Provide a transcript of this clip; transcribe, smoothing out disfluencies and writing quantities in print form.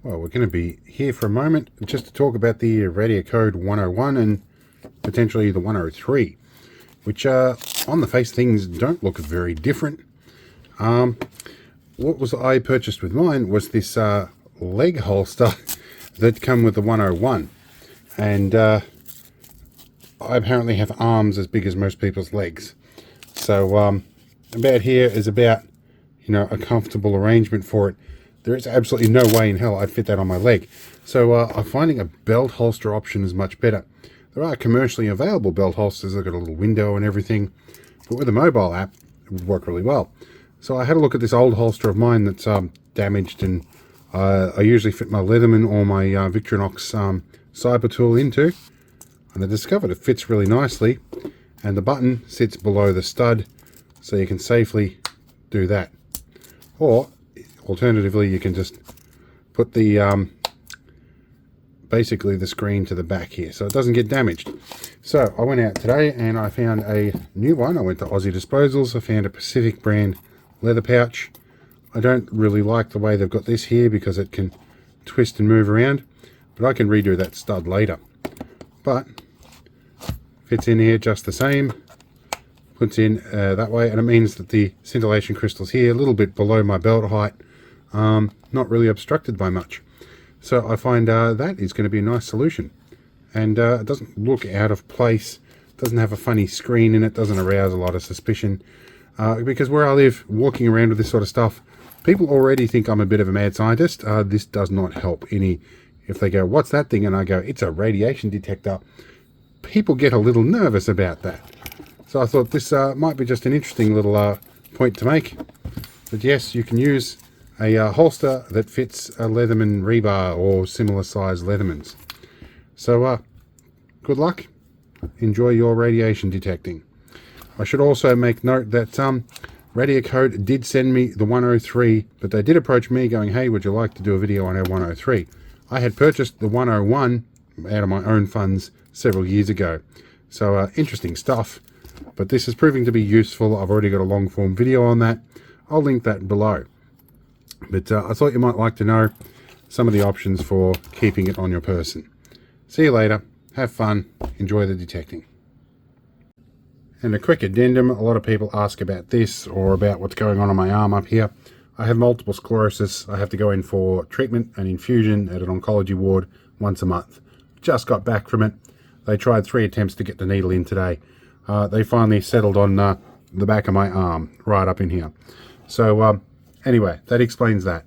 Well, we're going to be here for a moment just to talk about the Radiacode 101 and potentially the 103, which on the face things don't look very different. What was I purchased with mine was this leg holster that come with the 101, and I apparently have arms as big as most people's legs. So about here is about, you know, a comfortable arrangement for it. There is absolutely no way in hell I'd fit that on my leg. So I'm finding a belt holster option is much better. There are commercially available belt holsters that got a little window and everything, but with a mobile app, it would work really well. So I had a look at this old holster of mine that's damaged, and I usually fit my Leatherman or my Victorinox cyber tool into, and I discovered it fits really nicely, and the button sits below the stud, so you can safely do that. Or alternatively, you can just put the basically the screen to the back here so it doesn't get damaged. So I went out today and I found a new one. I went to Aussie Disposals. I found a Pacific brand leather pouch. I don't really like the way they've got this here because it can twist and move around, but I can redo that stud later. But fits in here just the same. Puts in that way, and it means that the scintillation crystals here, a little bit below my belt height, not really obstructed by much. So I find that is going to be a nice solution, and it doesn't look out of place, doesn't have a funny screen in it, doesn't arouse a lot of suspicion, because where I live, walking around with this sort of stuff, people already think I'm a bit of a mad scientist. This does not help any. If they go, "What's that thing?" and I go, "It's a radiation detector," people get a little nervous about that. So I thought this might be just an interesting little point to make. But yes, you can use a holster that fits a Leatherman rebar or similar size Leathermans. So good luck. Enjoy your radiation detecting. I should also make note that Radiacode did send me the 103, but they did approach me going, "Hey, would you like to do a video on our 103? I had purchased the 101 out of my own funds several years ago. So interesting stuff. But this is proving to be useful. I've already got a long form video on that. I'll link that below. But I thought you might like to know some of the options for keeping it on your person. See you later. Have fun. Enjoy the detecting. And a quick addendum. A lot of people ask about this or about what's going on my arm up here. I have multiple sclerosis. I have to go in for treatment and infusion at an oncology ward once a month. Just got back from it. They tried 3 attempts to get the needle in today. They finally settled on the back of my arm, right up in here. So anyway, that explains that.